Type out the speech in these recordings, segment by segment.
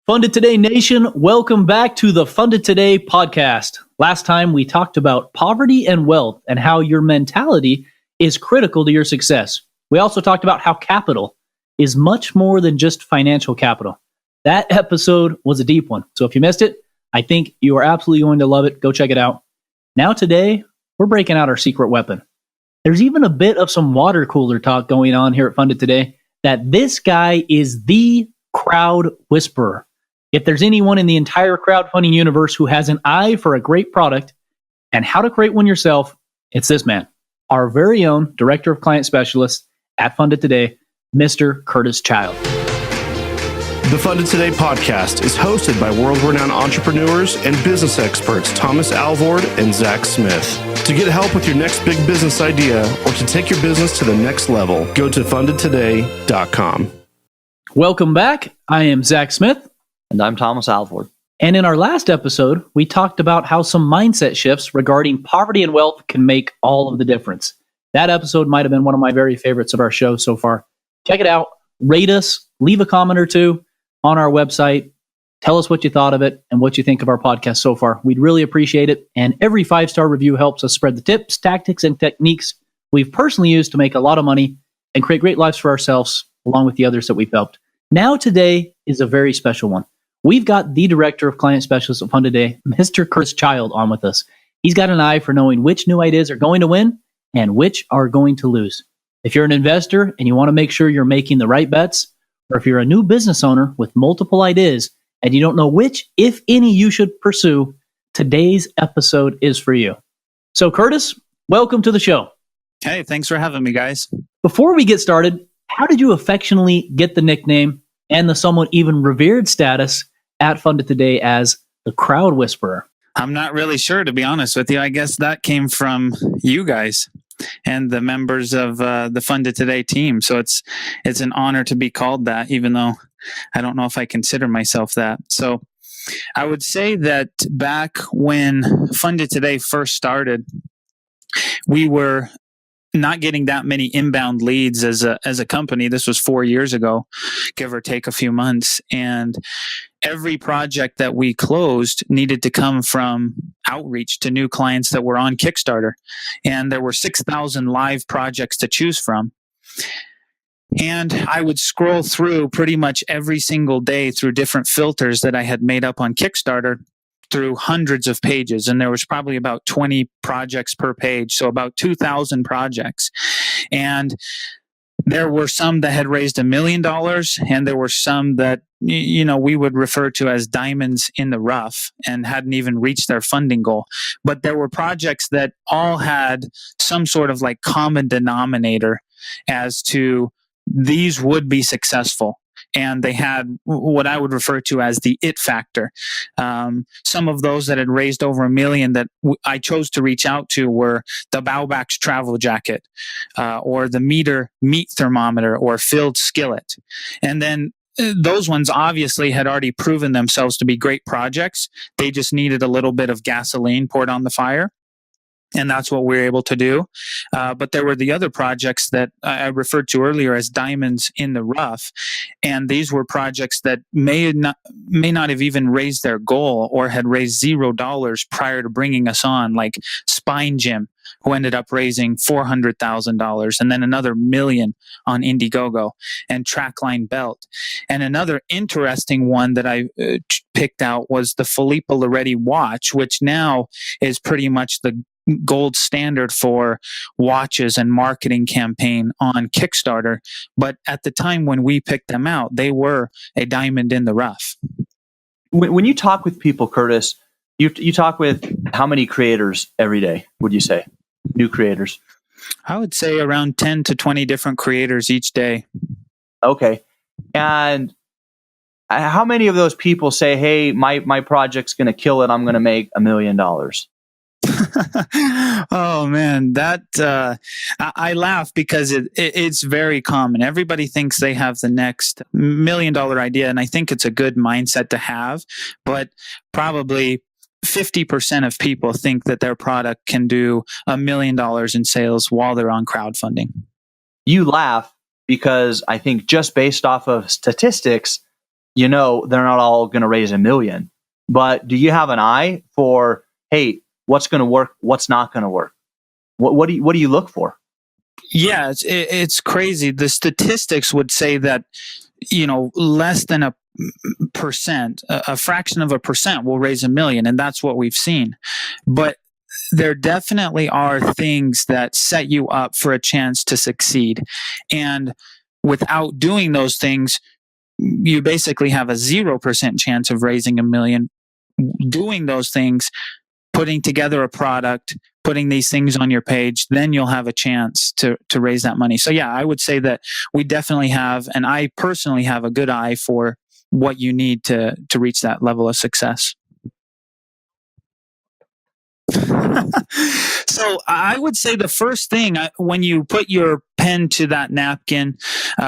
Funded Today Nation, welcome back to the Funded Today podcast. Last time we talked about poverty and wealth and how your mentality is critical to your success. We also talked about how capital is much more than just financial capital. That episode was a deep one. So if you missed it, I think you are absolutely going to love it. Go check it out. Now today, we're breaking out our secret weapon. There's even a bit of some water cooler talk going on here at Funded Today that this guy is the crowd whisperer. If there's anyone in the entire crowdfunding universe who has an eye for a great product and how to create one yourself, it's this man, our very own Director of Client Specialists at Funded Today, Mr. Curtis Child. The Funded Today podcast is hosted by world-renowned entrepreneurs and business experts Thomas Alvord and Zach Smith. To get help with your next big business idea or to take your business to the next level, go to fundedtoday.com. Welcome back. I am Zach Smith. And I'm Thomas Alvord. And in our last episode, we talked about how some mindset shifts regarding poverty and wealth can make all of the difference. That episode might have been one of my very favorites of our show so far. Check it out, rate us, leave a comment or two on our website. Tell us what you thought of it and what you think of our podcast so far. We'd really appreciate it. And every 5-star review helps us spread the tips, tactics, and techniques we've personally used to make a lot of money and create great lives for ourselves, along with the others that we've helped. Now today is a very special one. We've got the Director of Client Specialists of Funded Today, Mr. Curtis Child, on with us. He's got an eye for knowing which new ideas are going to win and which are going to lose. If you're an investor and you want to make sure you're making the right bets, or if you're a new business owner with multiple ideas and you don't know which, if any, you should pursue, today's episode is for you. So, Curtis, welcome to the show. Hey, thanks for having me, guys. Before we get started, how did you affectionately get the nickname and the somewhat even revered status at Funded Today as the Crowd Whisperer? I'm not really sure, to be honest with you. I guess that came from you guys and the members of the Funded Today team. So it's an honor to be called that, even though I don't know if I consider myself that. So I would say that back when Funded Today first started, we were not getting that many inbound leads as a company. This was 4 years ago, give or take a few months. And every project that we closed needed to come from outreach to new clients that were on Kickstarter. And there were 6,000 live projects to choose from. And I would scroll through pretty much every single day through different filters that I had made up on Kickstarter through hundreds of pages. And there was probably about 20 projects per page. So about 2,000 projects. And there were some that had raised $1 million, and there were some that, we would refer to as diamonds in the rough and hadn't even reached their funding goal. But there were projects that all had some sort of like common denominator as to these would be successful. And they had what I would refer to as the it factor. Some of those that had raised over $1 million that I chose to reach out to were the Bauback's travel jacket, or the meter meat thermometer, or filled skillet. And then those ones obviously had already proven themselves to be great projects. They just needed a little bit of gasoline poured on the fire. And that's what we were able to do. But there were the other projects that I referred to earlier as diamonds in the rough. And these were projects that may not have even raised their goal or had raised $0 prior to bringing us on, like Spine Gym, who ended up raising $400,000, and then another $1 million on Indiegogo, and Trackline Belt. And another interesting one that I picked out was the Filippo Loretti watch, which now is pretty much the gold standard for watches and marketing campaign on Kickstarter. But at the time when we picked them out, they were a diamond in the rough. When you talk with people, Curtis, you talk with how many creators every day, would you say? New creators? I would say around 10 to 20 different creators each day. Okay. And how many of those people say, hey, my project's going to kill it, I'm going to make $1 million? Oh man, that I laugh because it's very common. Everybody thinks they have the next $1 million idea, and I think it's a good mindset to have. But probably 50% of people think that their product can do $1 million in sales while they're on crowdfunding. You laugh because I think just based off of statistics, they're not all going to raise $1 million. But do you have an eye for, hey, what's going to work, what's not going to work? What do you look for? Yeah, it's crazy. The statistics would say that, less than a percent, a fraction of a percent will raise $1 million, and that's what we've seen. But there definitely are things that set you up for a chance to succeed. And without doing those things, you basically have a 0% chance of raising $1 million. Doing those things, putting together a product, putting these things on your page, then you'll have a chance to raise that money. So yeah, I would say that we definitely have, and I personally have, a good eye for what you need to reach that level of success. So I would say the first thing, when you put your pen to that napkin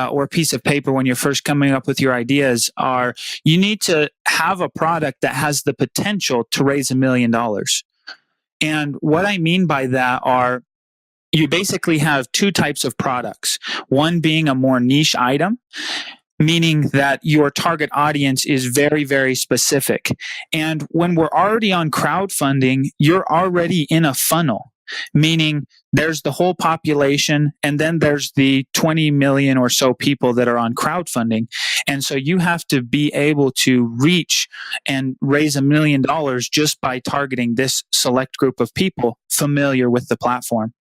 or piece of paper when you're first coming up with your ideas, are you need to have a product that has the potential to raise $1 million. And what I mean by that are, you basically have two types of products. One being a more niche item, meaning that your target audience is very, very specific. And when we're already on crowdfunding, you're already in a funnel, meaning there's the whole population, and then there's the 20 million or so people that are on crowdfunding. And so you have to be able to reach and raise $1 million just by targeting this select group of people familiar with the platform.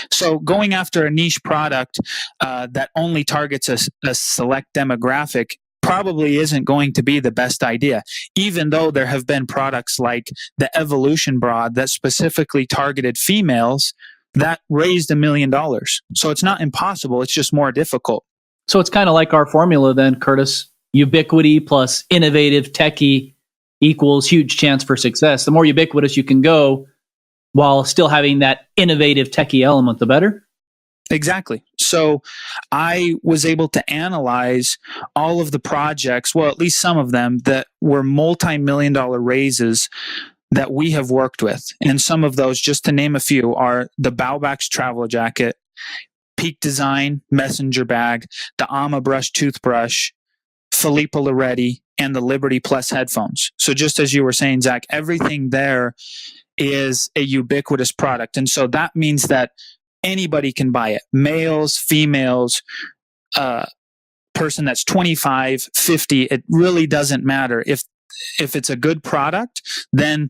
So going after a niche product that only targets a select demographic probably isn't going to be the best idea, even though there have been products like the Evolution Broad that specifically targeted females that raised $1 million. So it's not impossible, it's just more difficult. So it's kind of like our formula then, Curtis. Ubiquity plus innovative techie equals huge chance for success. The more ubiquitous you can go while still having that innovative techie element, the better? Exactly. So I was able to analyze all of the projects, well, at least some of them, that were multi-million dollar raises that we have worked with. And some of those, just to name a few, are the Baubax travel jacket, Peak Design messenger bag, the Ama Brush toothbrush, Filippo Loretti, and the Liberty Plus headphones. So just as you were saying, Zach, everything there is a ubiquitous product. And so that means that anybody can buy it. Males, females, person that's 25, 50, it really doesn't matter. If it's a good product, then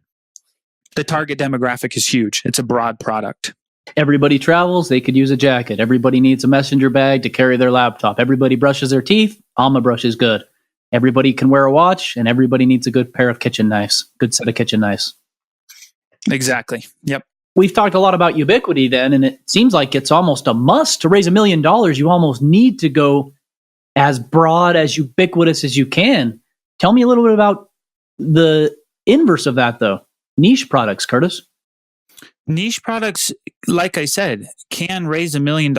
the target demographic is huge. It's a broad product. Everybody travels, they could use a jacket. Everybody needs a messenger bag to carry their laptop. Everybody brushes their teeth, Alma Brush is good. Everybody can wear a watch, and everybody needs a good pair of kitchen knives, good set of kitchen knives. Exactly. Yep. We've talked a lot about ubiquity then, and it seems like it's almost a must to raise $1 million. You almost need to go as broad, as ubiquitous as you can. Tell me a little bit about the inverse of that, though. Niche products, Curtis. Niche products, like I said, can raise $1 million.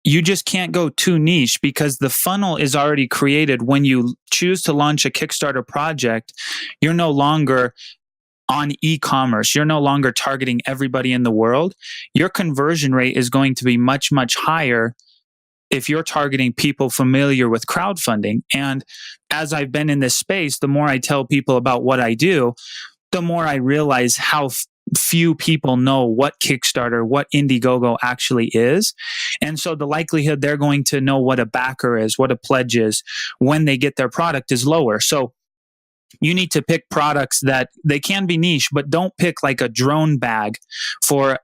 You just can't go too niche because the funnel is already created. When you choose to launch a Kickstarter project, you're no longer on e-commerce. You're no longer targeting everybody in the world. Your conversion rate is going to be much, much higher if you're targeting people familiar with crowdfunding. And as I've been in this space, the more I tell people about what I do, the more I realize how few people know what Kickstarter, what Indiegogo actually is. And so the likelihood they're going to know what a backer is, what a pledge is, when they get their product is lower. So you need to pick products that they can be niche, but don't pick like a drone bag for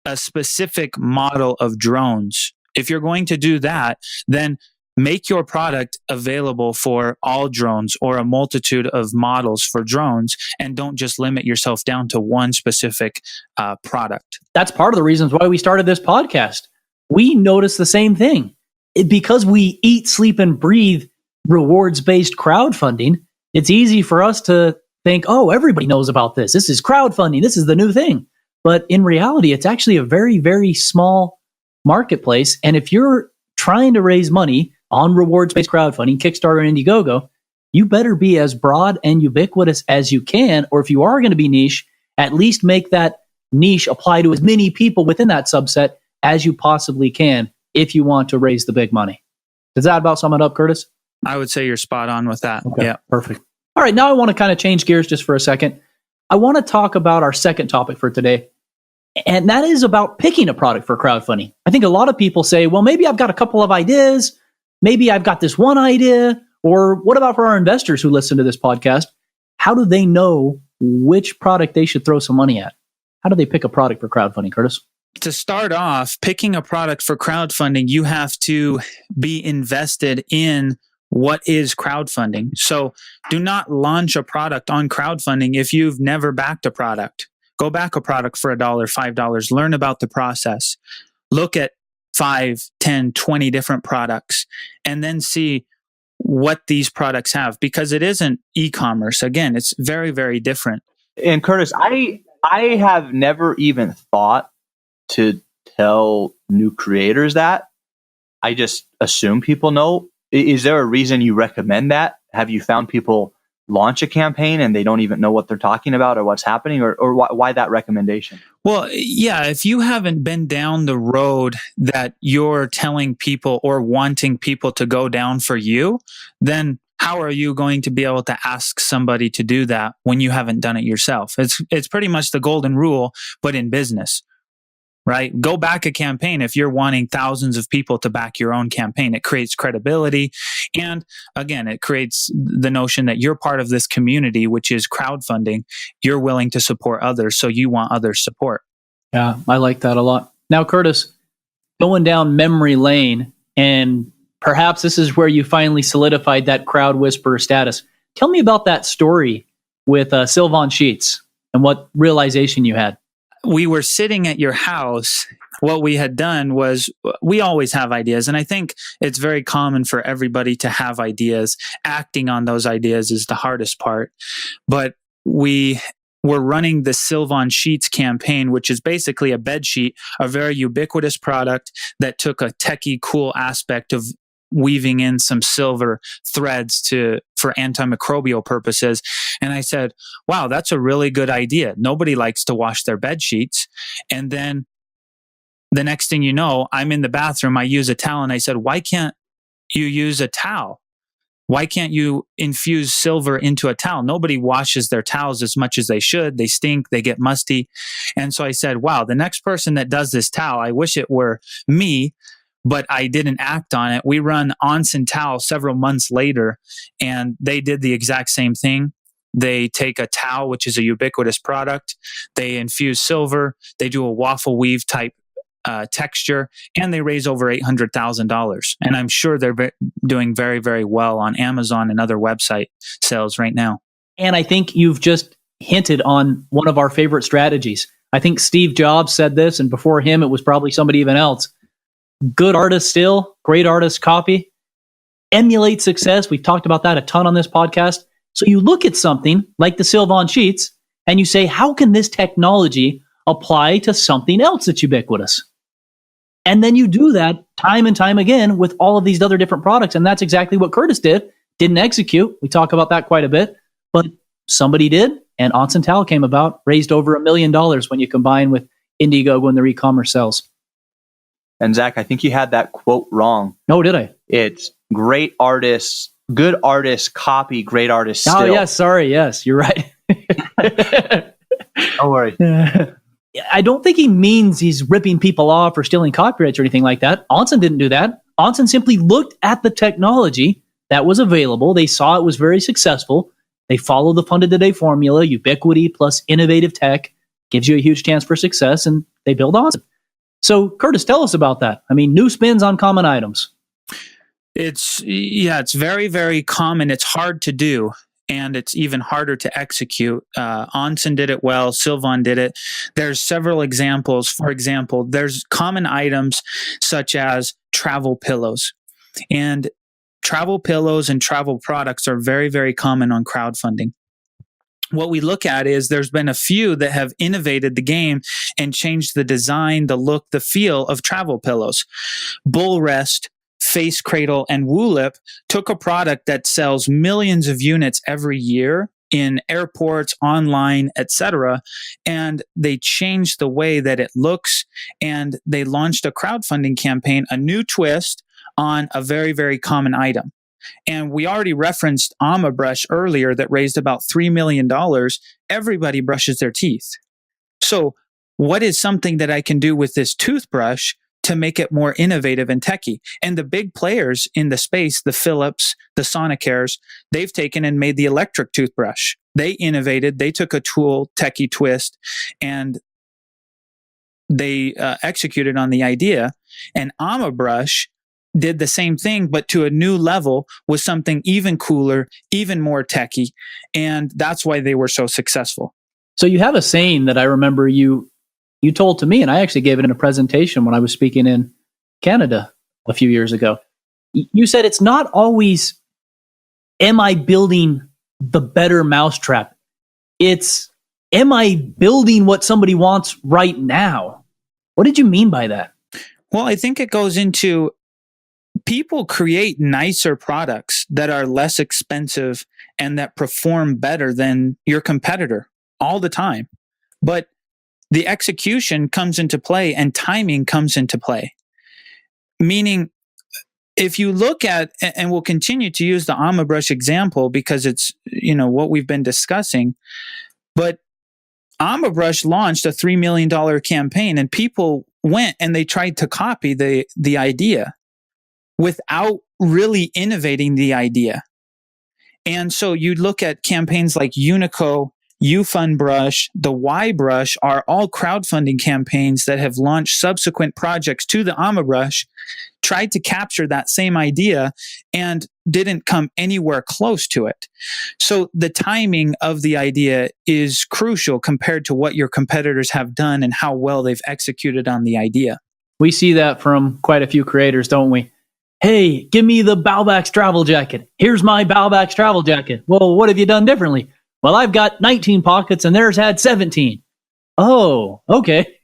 a specific model of drones. If you're going to do that, then make your product available for all drones or a multitude of models for drones, and don't just limit yourself down to one specific product. That's part of the reasons why we started this podcast. We noticed the same thing. Because we eat, sleep, and breathe rewards-based crowdfunding, it's easy for us to think, oh, everybody knows about this. This is crowdfunding. This is the new thing. But in reality, it's actually a very, very small marketplace. And if you're trying to raise money on rewards-based crowdfunding, Kickstarter and Indiegogo, you better be as broad and ubiquitous as you can. Or if you are going to be niche, at least make that niche apply to as many people within that subset as you possibly can if you want to raise the big money. Does that about sum it up, Curtis? I would say you're spot on with that. Okay, Yeah. perfect. All right, now I want to kind of change gears just for a second. I want to talk about our second topic for today, and that is about picking a product for crowdfunding. I think a lot of people say, well, maybe I've got a couple of ideas. Maybe I've got this one idea. Or what about for our investors who listen to this podcast? How do they know which product they should throw some money at? How do they pick a product for crowdfunding, Curtis? To start off, picking a product for crowdfunding, you have to be invested in what is crowdfunding. So do not launch a product on crowdfunding if you've never backed a product. Go back a product for $1, $5, learn about the process. Look at 5, 10, 20 different products and then see what these products have, because it isn't e-commerce. Again, it's very, very different. And Curtis, I have never even thought to tell new creators that. I just assume people know. Is there a reason you recommend that? Have you found people launch a campaign and they don't even know what they're talking about or what's happening, or why that recommendation? Well, yeah, if you haven't been down the road that you're telling people or wanting people to go down for you, then how are you going to be able to ask somebody to do that when you haven't done it yourself? It's pretty much the golden rule, but in business, right? Go back a campaign if you're wanting thousands of people to back your own campaign. It creates credibility. And again, it creates the notion that you're part of this community, which is crowdfunding. You're willing to support others, so you want others' support. Yeah, I like that a lot. Now, Curtis, going down memory lane, and perhaps this is where you finally solidified that crowd whisperer status. Tell me about that story with Sylvan Sheets and what realization you had. We were sitting at your house. What we had done was, we always have ideas. And I think it's very common for everybody to have ideas. Acting on those ideas is the hardest part. But we were running the Sylvan Sheets campaign, which is basically a bed sheet, a very ubiquitous product that took a techie cool aspect of weaving in some silver threads for antimicrobial purposes. And I said, wow, that's a really good idea. Nobody likes to wash their bed sheets. And then the next thing you know, I'm in the bathroom, I use a towel, and I said, why can't you use a towel? Why can't you infuse silver into a towel? Nobody washes their towels as much as they should. They stink, they get musty. And so I said, wow, the next person that does this towel, I wish it were me, but I didn't act on it. We run Onsen Towel several months later, and they did the exact same thing. They take a towel, which is a ubiquitous product. They infuse silver. They do a waffle weave type texture, and they raise over $800,000. And I'm sure they're doing very, very well on Amazon and other website sales right now. And I think you've just hinted on one of our favorite strategies. I think Steve Jobs said this, and before him, it was probably somebody even else. Good artist still, great artist copy. Emulate success. We've talked about that a ton on this podcast. So you look at something like the Sylvan Sheets and you say, how can this technology apply to something else that's ubiquitous? And then you do that time and time again with all of these other different products. And that's exactly what Curtis did. Didn't execute. We talk about that quite a bit, but somebody did. And Onsen Towel came about, raised over $1 million when you combine with Indiegogo and their e-commerce sales. And Zach, I think you had that quote wrong. No, did I? It's great artists, good artists copy great artists still. Oh, yes. Sorry. Yes, you're right. Don't worry. I don't think he means he's ripping people off or stealing copyrights or anything like that. Onsen didn't do that. Onsen simply looked at the technology that was available. They saw it was very successful. They followed the Funded Today formula, ubiquity plus innovative tech gives you a huge chance for success, and they build Onsen. So, Curtis, tell us about that. I mean, new spins on common items. It's very, very common. It's hard to do, and it's even harder to execute. Onsen did it well. Sylvan did it. There's several examples. For example, there's common items such as travel pillows. And travel pillows and travel products are very, very common on crowdfunding. What we look at is there's been a few that have innovated the game and changed the design, the look, the feel of travel pillows. Bull Rest, Face Cradle, and Woolip took a product that sells millions of units every year in airports, online, etc., and they changed the way that it looks, and they launched a crowdfunding campaign, a new twist on a very, very common item. And we already referenced AmaBrush earlier that raised about $3 million. Everybody brushes their teeth. So what is something that I can do with this toothbrush to make it more innovative and techy? And the big players in the space, the Philips, the Sonicares, they've taken and made the electric toothbrush. They innovated, they took a tool, techie twist, and they executed on the idea. And AmaBrush did the same thing, but to a new level with something even cooler, even more techy. And that's why they were so successful. So you have a saying that I remember you told to me, and I actually gave it in a presentation when I was speaking in Canada a few years ago. You said it's not always, am I building the better mousetrap? It's, am I building what somebody wants right now? What did you mean by that? Well, I think it goes into people create nicer products that are less expensive and that perform better than your competitor all the time. But the execution comes into play and timing comes into play. Meaning, if you look at, and we'll continue to use the AmaBrush example because it's, what we've been discussing, but AmaBrush launched a $3 million campaign and people went and they tried to copy the idea without really innovating the idea. And so you look at campaigns like Unico, UFundBrush, the YBrush are all crowdfunding campaigns that have launched subsequent projects to the AmaBrush, tried to capture that same idea and didn't come anywhere close to it. So the timing of the idea is crucial compared to what your competitors have done and how well they've executed on the idea. We see that from quite a few creators, don't we? Hey, give me the Baubax travel jacket. Here's my Baubax travel jacket. Well, what have you done differently? Well, I've got 19 pockets and theirs had 17. Oh, okay.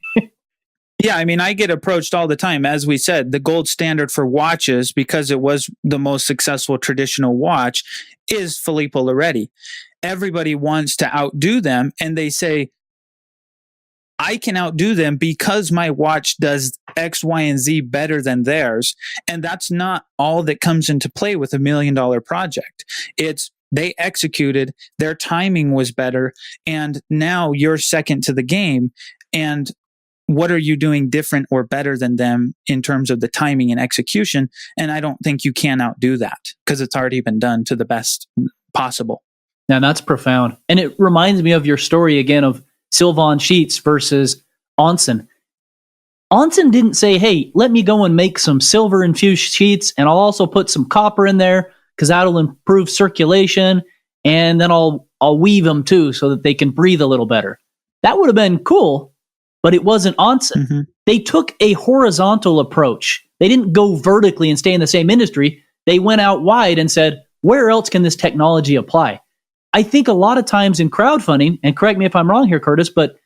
Yeah, I mean, I get approached all the time. As we said, the gold standard for watches, because it was the most successful traditional watch, is Filippo Loretti. Everybody wants to outdo them, and they say, I can outdo them because my watch does X, Y, and Z better than theirs. And that's not all that comes into play with $1 million project. It's they executed, their timing was better, and now you're second to the game. And what are you doing different or better than them in terms of the timing and execution? And I don't think you can outdo that because it's already been done to the best possible. Now that's profound. And it reminds me of your story again of Sylvan Sheets versus Onsen. Onsen didn't say, hey, let me go and make some silver infused sheets and I'll also put some copper in there because that'll improve circulation, and then I'll weave them too so that they can breathe a little better. That would have been cool, but it wasn't Onsen. Mm-hmm. They took a horizontal approach. They didn't go vertically and stay in the same industry. They went out wide and said, where else can this technology apply? I think a lot of times in crowdfunding, and correct me if I'm wrong here, Curtis, but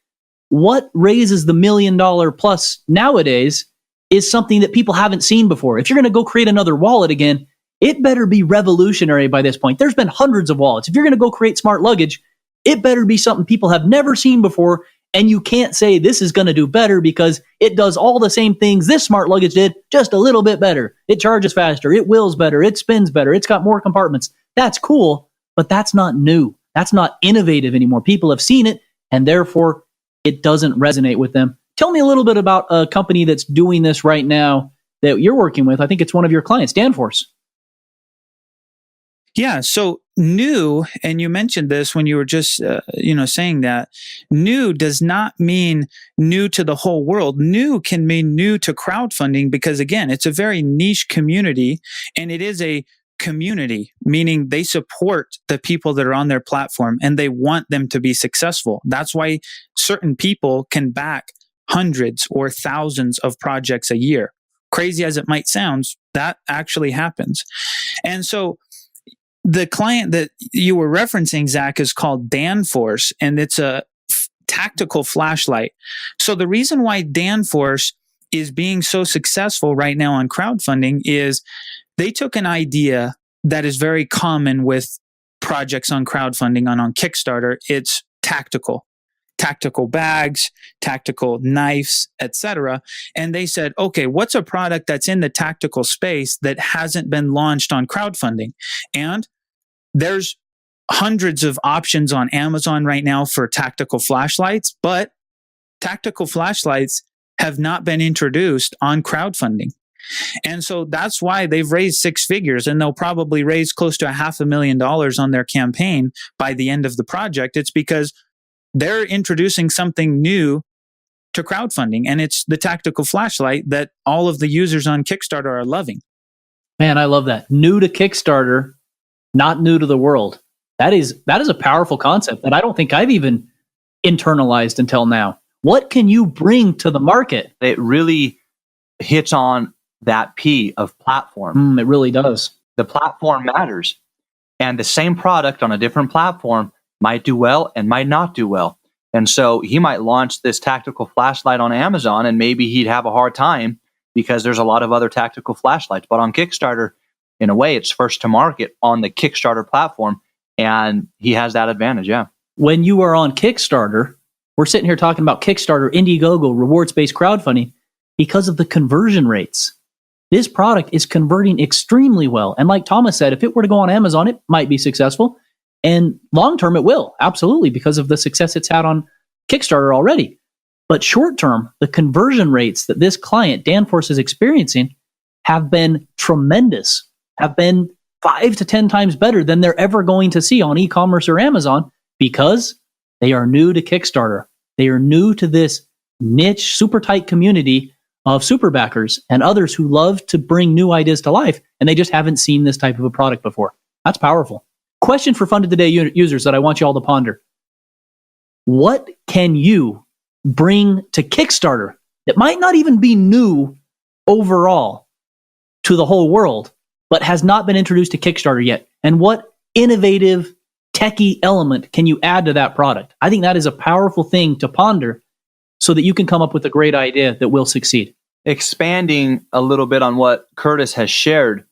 what raises the $1 million plus nowadays is something that people haven't seen before. If you're going to go create another wallet again, it better be revolutionary by this point. There's been hundreds of wallets. If you're going to go create smart luggage, it better be something people have never seen before. And you can't say this is going to do better because it does all the same things this smart luggage did, just a little bit better. It charges faster. It wheels better. It spins better. It's got more compartments. That's cool, but that's not new. That's not innovative anymore. People have seen it, and therefore it doesn't resonate with them. Tell me a little bit about a company that's doing this right now that you're working with. I think it's one of your clients, Danforth. Yeah. So new, and you mentioned this when you were just, saying that new does not mean new to the whole world. New can mean new to crowdfunding because, again, it's a very niche community, and it is a community, meaning they support the people that are on their platform and they want them to be successful. That's why certain people can back hundreds or thousands of projects a year. Crazy as it might sound, that actually happens. And so the client that you were referencing, Zach, is called Danforth, and it's a tactical flashlight. So the reason why Danforth is being so successful right now on crowdfunding is they took an idea that is very common with projects on crowdfunding on Kickstarter. It's tactical. tactical bags, tactical knives, etc. And they said, okay, what's a product that's in the tactical space that hasn't been launched on crowdfunding? And there's hundreds of options on Amazon right now for tactical flashlights, but tactical flashlights have not been introduced on crowdfunding. And so that's why they've raised six figures, and they'll probably raise close to $500,000 on their campaign by the end of the project. It's because they're introducing something new to crowdfunding, and it's the tactical flashlight that all of the users on Kickstarter are loving. Man, I love that. New to Kickstarter, not new to the world. That is a powerful concept that I don't think I've even internalized until now. What can you bring to the market? It really hits on that P of platform. It really does. The platform matters. And the same product on a different platform might do well and might not do well. And so he might launch this tactical flashlight on Amazon, and maybe he'd have a hard time because there's a lot of other tactical flashlights. But on Kickstarter, in a way, it's first to market on the Kickstarter platform, and he has that advantage, yeah. When you are on Kickstarter, we're sitting here talking about Kickstarter, Indiegogo, rewards-based crowdfunding, because of the conversion rates. This product is converting extremely well. And like Thomas said, if it were to go on Amazon, it might be successful. And long-term, it will, absolutely, because of the success it's had on Kickstarter already. But short-term, the conversion rates that this client, Danforth, is experiencing have been tremendous, have been 5 to 10 times better than they're ever going to see on e-commerce or Amazon, because they are new to Kickstarter. They are new to this niche, super tight community of super backers and others who love to bring new ideas to life, and they just haven't seen this type of a product before. That's powerful. Question for Funded Today users that I want you all to ponder. What can you bring to Kickstarter that might not even be new overall to the whole world, but has not been introduced to Kickstarter yet? And what innovative, techie element can you add to that product? I think that is a powerful thing to ponder so that you can come up with a great idea that will succeed. Expanding a little bit on what Curtis has shared,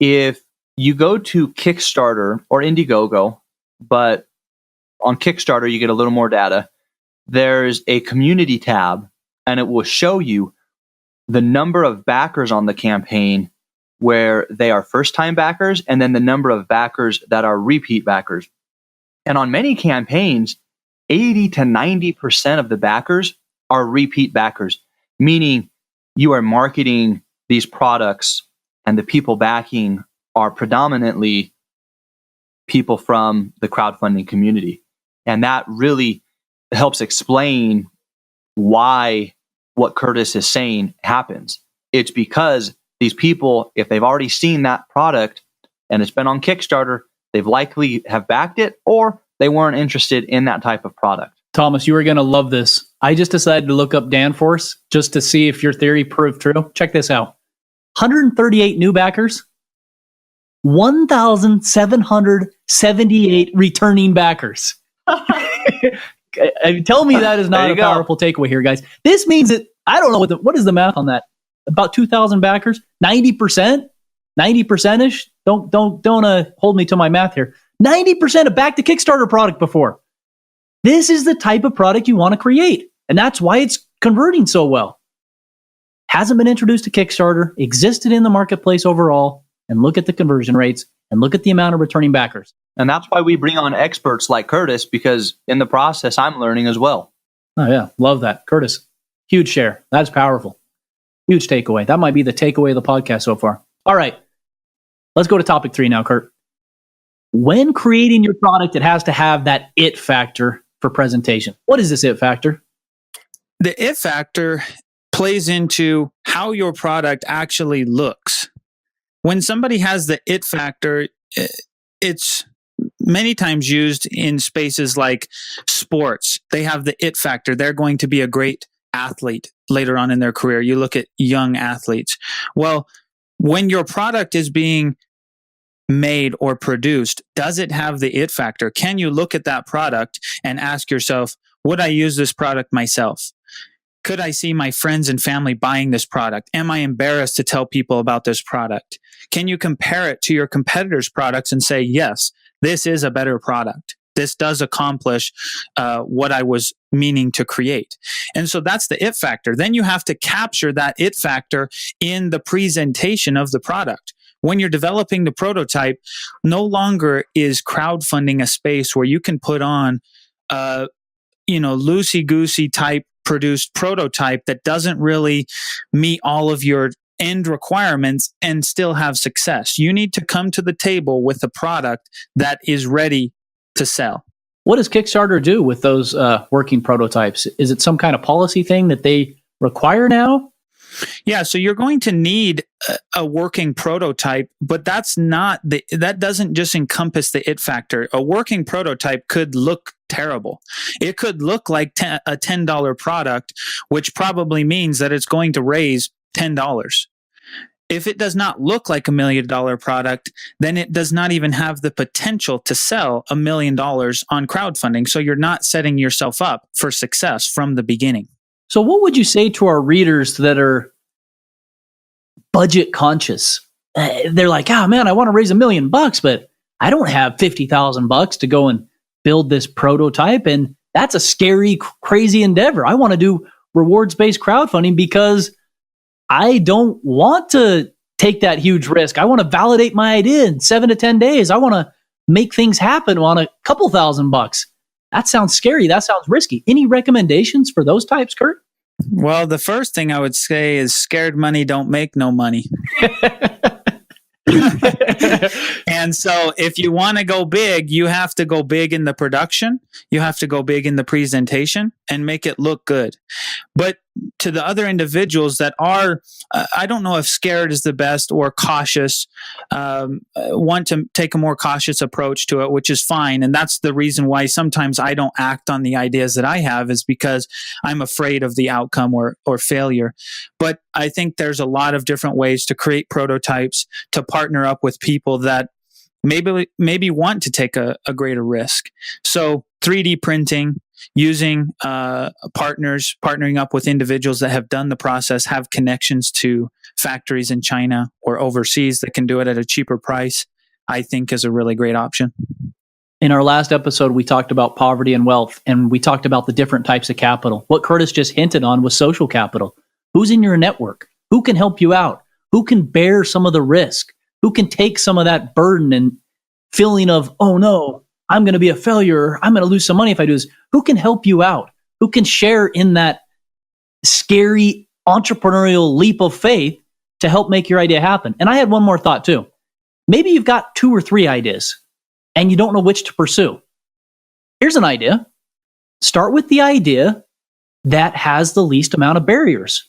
if you go to Kickstarter or Indiegogo, but on Kickstarter you get a little more data, there's a community tab, and it will show you the number of backers on the campaign where they are first-time backers, and then the number of backers that are repeat backers. And on many campaigns, 80 to 90% of the backers are repeat backers, meaning you are marketing these products and the people backing are predominantly people from the crowdfunding community. And that really helps explain why what Curtis is saying happens. It's because these people, if they've already seen that product and it's been on Kickstarter, they've likely have backed it, or they weren't interested in that type of product. Thomas, you are going to love this. I just decided to look up Danforth just to see if your theory proved true. Check this out. 138 new backers, 1,778 returning backers. Tell me that is not a powerful takeaway here, guys. This means that, I don't know, what is the math on that? About 2,000 backers, 90%, 90%-ish. Don't hold me to my math here. 90% have backed the Kickstarter product before. This is the type of product you want to create, and that's why it's converting so well. Hasn't been introduced to Kickstarter, existed in the marketplace overall, and look at the conversion rates, and look at the amount of returning backers. And that's why we bring on experts like Curtis, because in the process, I'm learning as well. Oh yeah, love that. Curtis, huge share. That's powerful. Huge takeaway. That might be the takeaway of the podcast so far. All right, let's go to topic 3 now, Kurt. When creating your product, it has to have that it factor for presentation. What is this it factor? The it factor plays into how your product actually looks. When somebody has the it factor, it's many times used in spaces like sports. They have the it factor. They're going to be a great athlete later on in their career. You look at young athletes. Well, when your product is being made or produced, does it have the it factor? Can you look at that product and ask yourself, would I use this product myself? Could I see my friends and family buying this product? Am I embarrassed to tell people about this product? Can you compare it to your competitors' products and say, yes, this is a better product? this does accomplish what I was meaning to create. And so that's the it factor. Then you have to capture that it factor in the presentation of the product. When you're developing the prototype, no longer is crowdfunding a space where you can put on loosey-goosey type produced prototype that doesn't really meet all of your end requirements and still have success. You need to come to the table with a product that is ready to sell. What does Kickstarter do with those working prototypes? Is it some kind of policy thing that they require now? Yeah, so you're going to need a working prototype, but that doesn't just encompass the it factor. A working prototype could look terrible. It could look like a $10 product, which probably means that it's going to raise $10. If it does not look like $1 million product, then it does not even have the potential to sell $1 million on crowdfunding. So you're not setting yourself up for success from the beginning. So what would you say to our readers that are budget conscious? They're like, oh man, I want to raise $1 million, but I don't have $50,000 to go and build this prototype. And that's a scary, crazy endeavor. I want to do rewards-based crowdfunding because I don't want to take that huge risk. I want to validate my idea in 7 to 10 days. I want to make things happen on a couple $1,000. That sounds scary. That sounds risky. Any recommendations for those types, Kurt? Well, the first thing I would say is scared money don't make no money. And so if you want to go big, you have to go big in the production. You have to go big in the presentation and make it look good. But to the other individuals that are, I don't know if scared is the best or cautious, want to take a more cautious approach to it, which is fine. And that's the reason why sometimes I don't act on the ideas that I have, is because I'm afraid of the outcome or failure. But I think there's a lot of different ways to create prototypes, to partner up with people that maybe want to take a greater risk. So 3D printing, using partnering up with individuals that have done the process, have connections to factories in China or overseas that can do it at a cheaper price, I think is a really great option. In our last episode, we talked about poverty and wealth, and we talked about the different types of capital. What Curtis just hinted on was social capital. Who's in your network? Who can help you out? Who can bear some of the risk? Who can take some of that burden and feeling of, oh no, I'm going to be a failure. I'm going to lose some money if I do this. Who can help you out? Who can share in that scary entrepreneurial leap of faith to help make your idea happen? And I had one more thought too. Maybe you've got 2 or 3 ideas and you don't know which to pursue. Here's an idea. Start with the idea that has the least amount of barriers.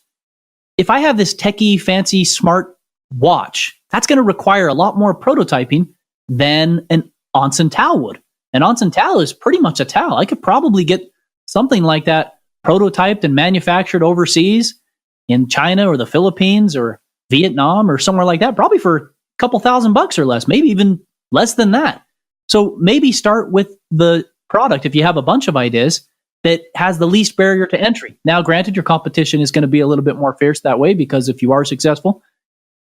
If I have this techie, fancy, smart watch, that's going to require a lot more prototyping than an onsen towel would. An onsen towel is pretty much a towel. I could probably get something like that prototyped and manufactured overseas in China or the Philippines or Vietnam or somewhere like that, probably for a couple $1,000 or less, maybe even less than that. So maybe start with the product, if you have a bunch of ideas, that has the least barrier to entry. Now, granted, your competition is going to be a little bit more fierce that way, because if you are successful,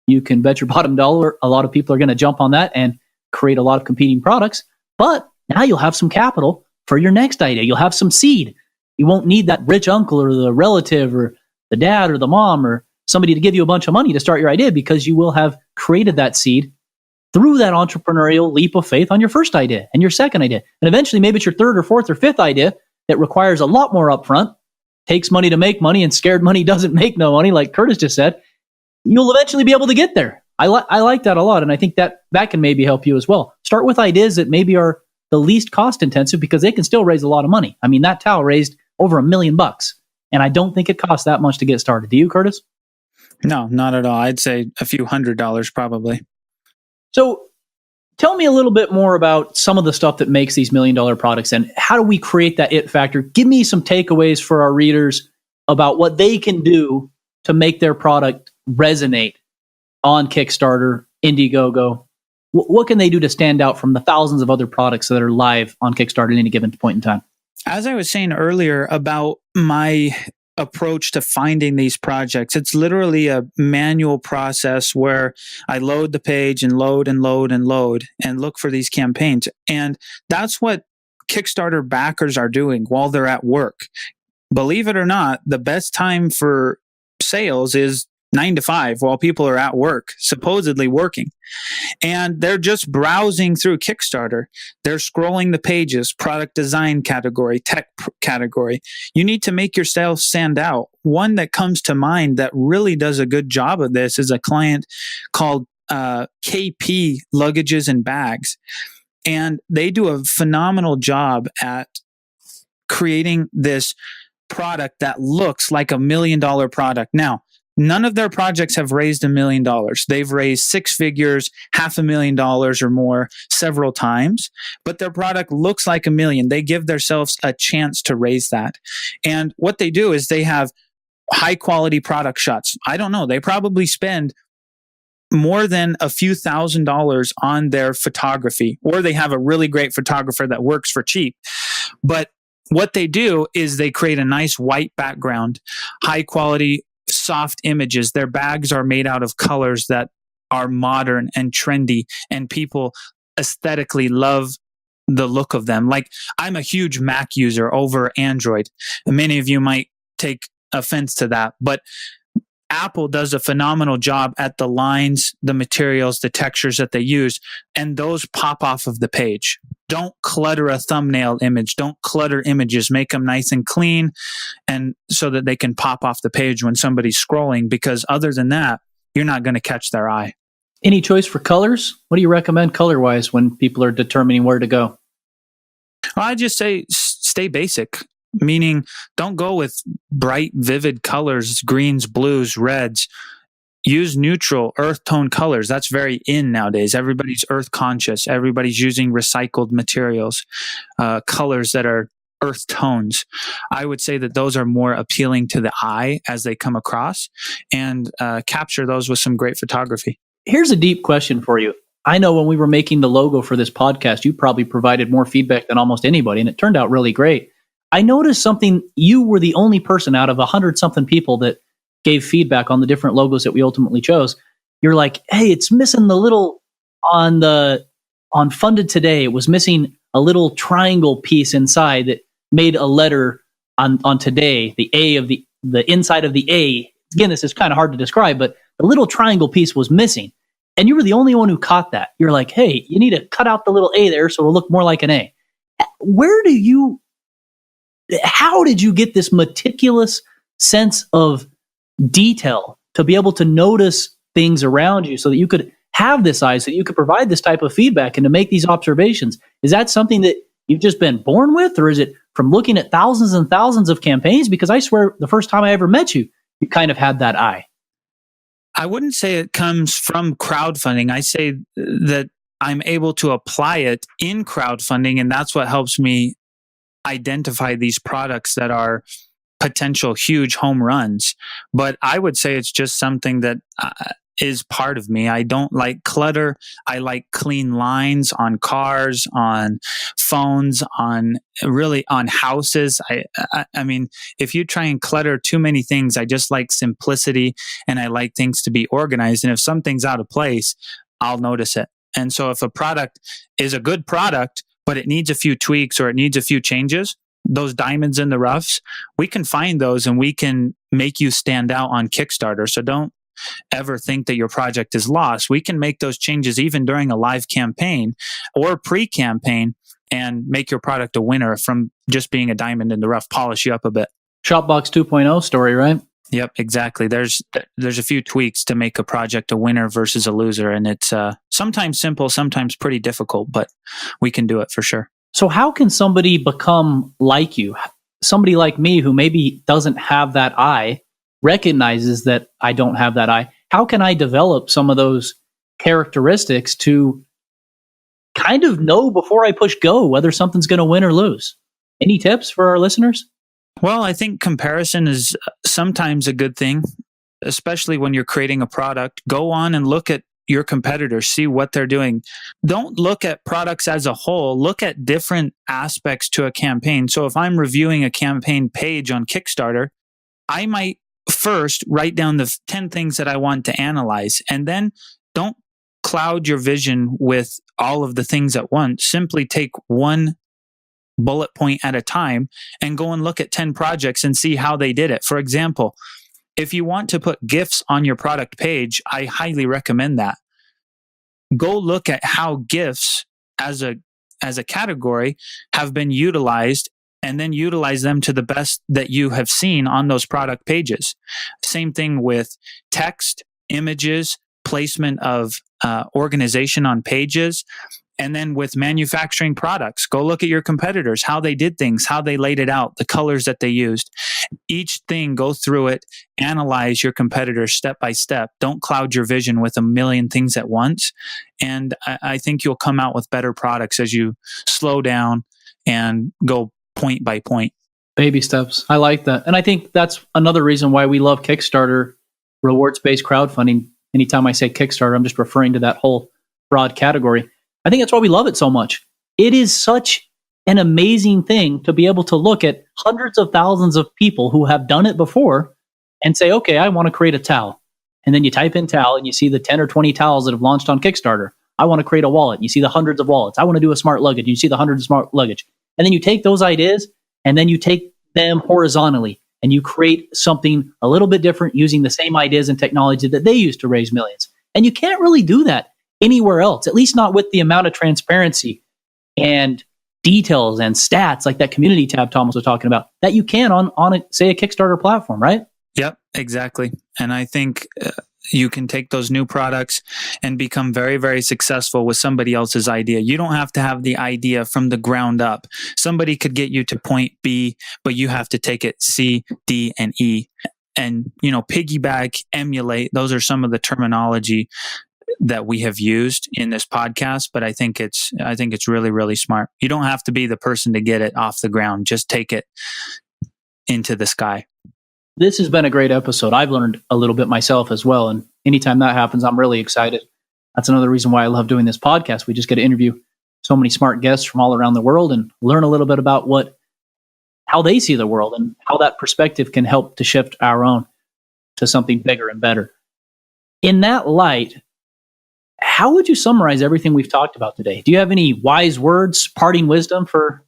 you can bet your bottom dollar a lot of people are going to jump on that and create a lot of competing products. But now you'll have some capital for your next idea. You'll have some seed. You won't need that rich uncle or the relative or the dad or the mom or somebody to give you a bunch of money to start your idea, because you will have created that seed through that entrepreneurial leap of faith on your first idea and your second idea. And eventually, maybe it's your third or fourth or fifth idea that requires a lot more upfront, takes money to make money, and scared money doesn't make no money, like Curtis just said. You'll eventually be able to get there. I like that a lot, and I think that can maybe help you as well. Start with ideas that maybe are the least cost intensive, because they can still raise a lot of money. I mean, that towel raised over $1 million, and I don't think it costs that much to get started. Do you, Curtis? No, not at all. I'd say a few $100s probably. So tell me a little bit more about some of the stuff that makes these $1 million products, and how do we create that it factor? Give me some takeaways for our readers about what they can do to make their product resonate on Kickstarter, Indiegogo. What can they do to stand out from the thousands of other products that are live on Kickstarter at any given point in time? As I was saying earlier about my approach to finding these projects, it's literally a manual process where I load the page and load and load and load and look for these campaigns. And that's what Kickstarter backers are doing while they're at work. Believe it or not, the best time for sales is 9 to 5 while people are at work, supposedly working. And they're just browsing through Kickstarter. They're scrolling the pages, product design category, tech category. You need to make yourself stand out. One that comes to mind that really does a good job of this is a client called KP Luggages and Bags. And they do a phenomenal job at creating this product that looks like $1 million product. Now, none of their projects have raised $1 million. They've raised six figures, $500,000 or more several times, but their product looks like $1 million. They give themselves a chance to raise that. And what they do is they have high quality product shots. I don't know. They probably spend more than a few $1,000s on their photography, or they have a really great photographer that works for cheap. But what they do is they create a nice white background, high quality, soft images. Their bags are made out of colors that are modern and trendy, and people aesthetically love the look of them. Like, I'm a huge Mac user over Android. Many of you might take offense to that, but Apple does a phenomenal job at the lines, the materials, the textures that they use, and those pop off of the page. Don't clutter a thumbnail image. Don't clutter images. Make them nice and clean, and so that they can pop off the page when somebody's scrolling, because other than that, you're not going to catch their eye. Any choice for colors? What do you recommend color-wise when people are determining where to go? Well, I just say stay basic. Meaning, don't go with bright, vivid colors, greens, blues, reds. Use neutral, earth tone colors. That's very in nowadays. Everybody's earth conscious. Everybody's using recycled materials, colors that are earth tones. I would say that those are more appealing to the eye as they come across, and capture those with some great photography. Here's a deep question for you. I know when we were making the logo for this podcast, you probably provided more feedback than almost anybody, and it turned out really great. I noticed something. You were the only person out of 100-something people that gave feedback on the different logos that we ultimately chose. You're like, hey, it's missing the little on Funded Today. It was missing a little triangle piece inside that made a letter on Today, the A of the inside of the A. Again, this is kind of hard to describe, but the little triangle piece was missing. And you were the only one who caught that. You're like, hey, you need to cut out the little A there so it'll look more like an A. How did you get this meticulous sense of detail to be able to notice things around you so that you could have this eye, so that you could provide this type of feedback and to make these observations? Is that something that you've just been born with, or is it from looking at thousands and thousands of campaigns? Because I swear the first time I ever met you, you kind of had that eye. I wouldn't say it comes from crowdfunding. I say that I'm able to apply it in crowdfunding, and that's what helps me identify these products that are potential huge home runs. But I would say it's just something that is part of me. I don't like clutter. I like clean lines on cars, on phones, on houses. I mean, if you try and clutter too many things, I just like simplicity, and I like things to be organized. And if something's out of place, I'll notice it. And so if a product is a good product, but it needs a few tweaks or it needs a few changes, those diamonds in the roughs, we can find those and we can make you stand out on Kickstarter. So don't ever think that your project is lost. We can make those changes even during a live campaign or pre-campaign and make your product a winner from just being a diamond in the rough, polish you up a bit. Shopbox 2.0 story, right? Yep, exactly. There's a few tweaks to make a project a winner versus a loser, and it's sometimes simple, sometimes pretty difficult, but we can do it for sure. So how can somebody become like you? Somebody like me who maybe doesn't have that eye, recognizes that I don't have that eye. How can I develop some of those characteristics to kind of know before I push go whether something's going to win or lose? Any tips for our listeners? Well, I think comparison is sometimes a good thing, especially when you're creating a product. Go on and look at your competitors, see what they're doing. Don't look at products as a whole. Look at different aspects to a campaign. So if I'm reviewing a campaign page on Kickstarter, I might first write down the 10 things that I want to analyze, and then don't cloud your vision with all of the things at once. Simply take one bullet point at a time and go and look at 10 projects and see how they did it. For example, if you want to put GIFs on your product page, I highly recommend that. Go look at how GIFs as a category have been utilized, and then utilize them to the best that you have seen on those product pages. Same thing with text, images, placement of organization on pages. And then with manufacturing products, go look at your competitors, how they did things, how they laid it out, the colors that they used. Each thing, go through it, analyze your competitors step by step. Don't cloud your vision with a million things at once. And I think you'll come out with better products as you slow down and go point by point. Baby steps. I like that. And I think that's another reason why we love Kickstarter, rewards-based crowdfunding. Anytime I say Kickstarter, I'm just referring to that whole broad category. I think that's why we love it so much. It is such an amazing thing to be able to look at hundreds of thousands of people who have done it before and say, okay, I want to create a towel. And then you type in towel and you see the 10 or 20 towels that have launched on Kickstarter. I want to create a wallet. You see the hundreds of wallets. I want to do a smart luggage. You see the hundreds of smart luggage. And then you take those ideas and then you take them horizontally and you create something a little bit different using the same ideas and technology that they used to raise millions. And you can't really do that anywhere else, at least not with the amount of transparency and details and stats like that community tab Thomas was talking about that you can on a, say, a Kickstarter platform, right? Yep, exactly. And I think you can take those new products and become very, very successful with somebody else's idea. You don't have to have the idea from the ground up. Somebody could get you to point B, but you have to take it C, D, and E. And, piggyback, emulate, those are some of the terminology that we have used in this podcast, but I think it's really, really smart. You don't have to be the person to get it off the ground. Just take it into the sky. This has been a great episode. I've learned a little bit myself as well. And anytime that happens, I'm really excited. That's another reason why I love doing this podcast. We just get to interview so many smart guests from all around the world and learn a little bit about how they see the world and how that perspective can help to shift our own to something bigger and better. In that light, how would you summarize everything we've talked about today? Do you have any wise words, parting wisdom for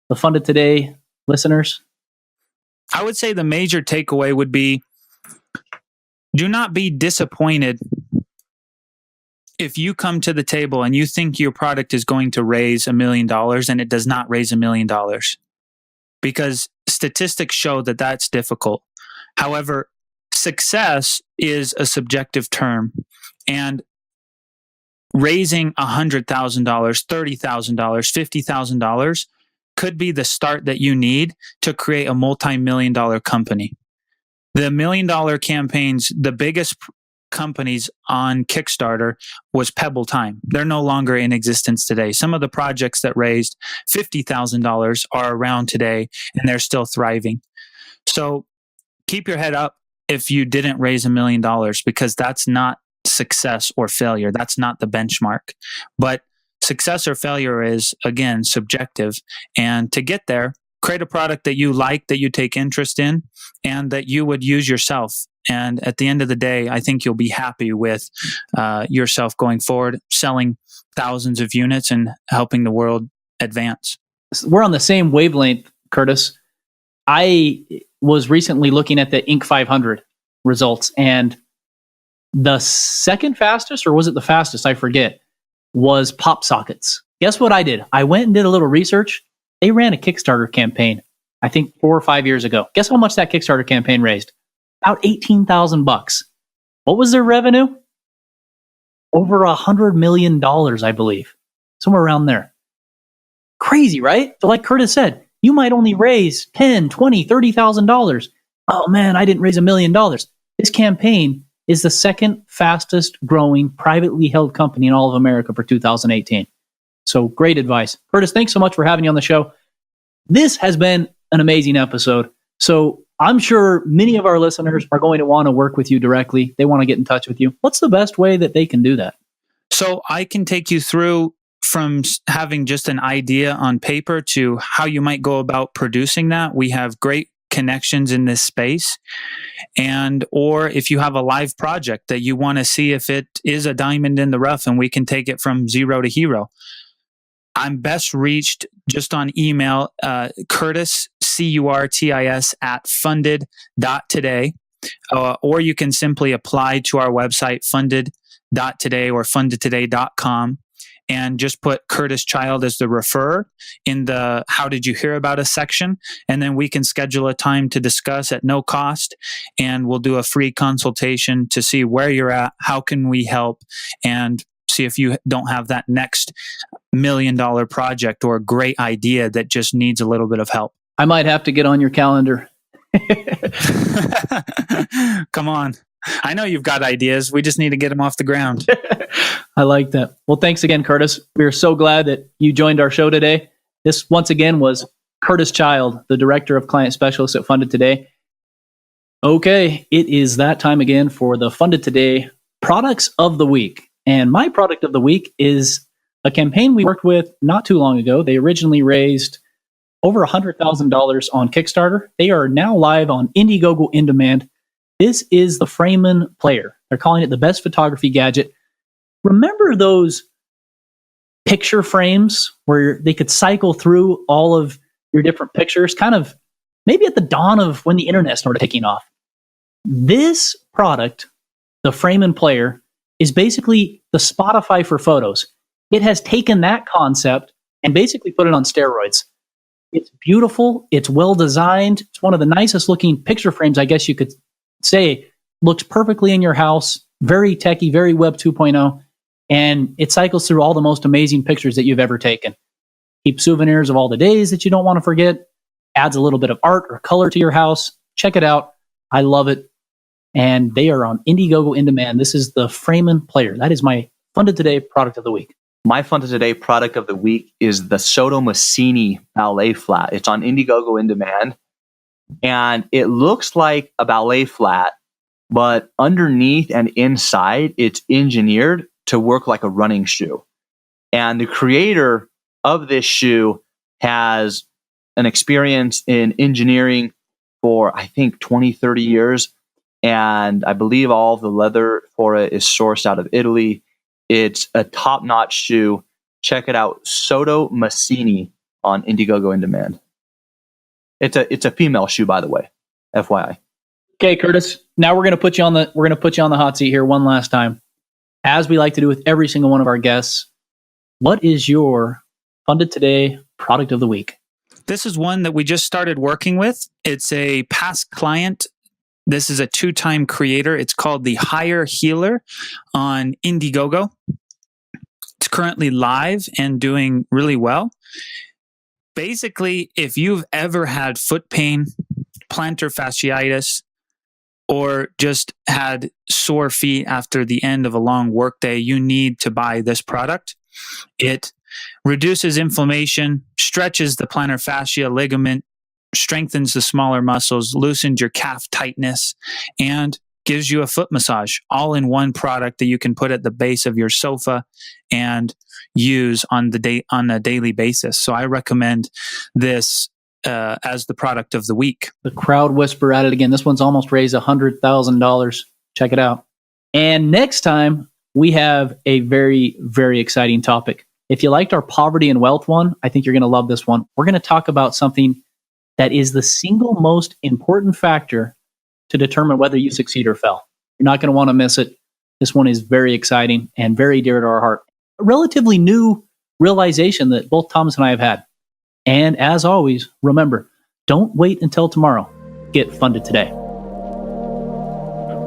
the Funded Today listeners? I would say the major takeaway would be, do not be disappointed if you come to the table and you think your product is going to raise $1 million and it does not raise $1 million. Because statistics show that that's difficult. However, success is a subjective term. And raising $100,000, $30,000, $50,000 could be the start that you need to create a multi-million-dollar company. The $1 million campaigns, the biggest companies on Kickstarter was Pebble Time. They're no longer in existence today. Some of the projects that raised $50,000 are around today and they're still thriving. So keep your head up if you didn't raise $1 million, because that's not success or failure. That's not the benchmark. But success or failure is, again, subjective. And to get there, create a product that you like, that you take interest in, and that you would use yourself. And at the end of the day, I think you'll be happy with yourself going forward, selling thousands of units and helping the world advance. We're on the same wavelength, Curtis. I was recently looking at the Inc. 500 results, and the second fastest, or was it the fastest? I forget, was pop sockets. Guess what I did? I went and did a little research. They ran a Kickstarter campaign, I think 4 or 5 years ago. Guess how much that Kickstarter campaign raised? About $18,000. What was their revenue? Over $100 million, I believe. Somewhere around there. Crazy, right? So like Curtis said, you might only raise $10, $20, $30,000. Oh man, I didn't raise $1 million. This campaign is the second fastest growing privately held company in all of America for 2018. So great advice. Curtis, thanks so much for having you on the show. This has been an amazing episode. So I'm sure many of our listeners are going to want to work with you directly. They want to get in touch with you. What's the best way that they can do that? So I can take you through from having just an idea on paper to how you might go about producing that. We have great connections in this space. Or if you have a live project that you want to see if it is a diamond in the rough and we can take it from zero to hero. I'm best reached just on email, Curtis, Curtis @funded.today. Or you can simply apply to our website, funded.today or fundedtoday.com, and just put Curtis Child as the referrer in the How Did You Hear About Us section. And then we can schedule a time to discuss at no cost. And we'll do a free consultation to see where you're at, how can we help, and see if you don't have that next $1 million project or great idea that just needs a little bit of help. I might have to get on your calendar. Come on. I know you've got ideas. We just need to get them off the ground. I like that. Well, thanks again, Curtis. We are so glad that you joined our show today. This, once again, was Curtis Child, the Director of Client Specialists at Funded Today. Okay, it is that time again for the Funded Today Products of the Week. And my product of the week is a campaign we worked with not too long ago. They originally raised over $100,000 on Kickstarter. They are now live on Indiegogo in demand. This is the Freeman Player. They're calling it the best photography gadget. Remember those picture frames where they could cycle through all of your different pictures, kind of maybe at the dawn of when the internet started taking off? This product, the Freeman Player, is basically the Spotify for photos. It has taken that concept and basically put it on steroids. It's beautiful. It's well designed. It's one of the nicest looking picture frames, I guess you could say. Looks perfectly in your house. Very techy, very Web 2.0. And it cycles through all the most amazing pictures that you've ever taken. Keep souvenirs of all the days that you don't want to forget. Adds a little bit of art or color to your house. Check it out. I love it. And they are on Indiegogo in demand. This is the Freeman Player. That is my Funded Today product of the week. My Funded Today product of the week is the Sotomassini ballet flat. It's on Indiegogo in demand. And it looks like a ballet flat, but underneath and inside, it's engineered to work like a running shoe. And the creator of this shoe has an experience in engineering for, I think, 20, 30 years. And I believe all of the leather for it is sourced out of Italy. It's a top-notch shoe. Check it out, Sotomassini on Indiegogo in demand. It's a female shoe, by the way, FYI. Okay, Curtis. Now we're gonna put you on the hot seat here one last time, as we like to do with every single one of our guests. What is your Funded Today product of the week? This is one that we just started working with. It's a past client. This is a 2-time creator. It's called the Higher Healer on Indiegogo. It's currently live and doing really well. Basically, if you've ever had foot pain, plantar fasciitis, or just had sore feet after the end of a long workday, you need to buy this product. It reduces inflammation, stretches the plantar fascia ligament, strengthens the smaller muscles, loosens your calf tightness, and gives you a foot massage, all in one product that you can put at the base of your sofa and use on a daily basis. So I recommend this as the product of the week. The crowd whisper at it again. This one's almost raised $100,000. Check it out. And next time, we have a very, very exciting topic. If you liked our poverty and wealth one, I think you're going to love this one. We're going to talk about something that is the single most important factor to determine whether you succeed or fail. You're not going to want to miss it. This one is very exciting and very dear to our heart. A relatively new realization that both Thomas and I have had. And as always, remember, don't wait until tomorrow. Get funded today.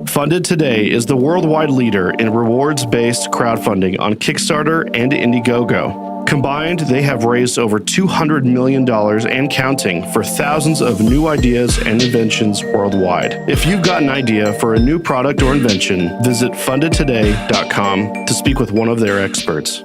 Funded Today is the worldwide leader in rewards-based crowdfunding on Kickstarter and Indiegogo. Combined, they have raised over $200 million and counting for thousands of new ideas and inventions worldwide. If you've got an idea for a new product or invention, visit fundedtoday.com to speak with one of their experts.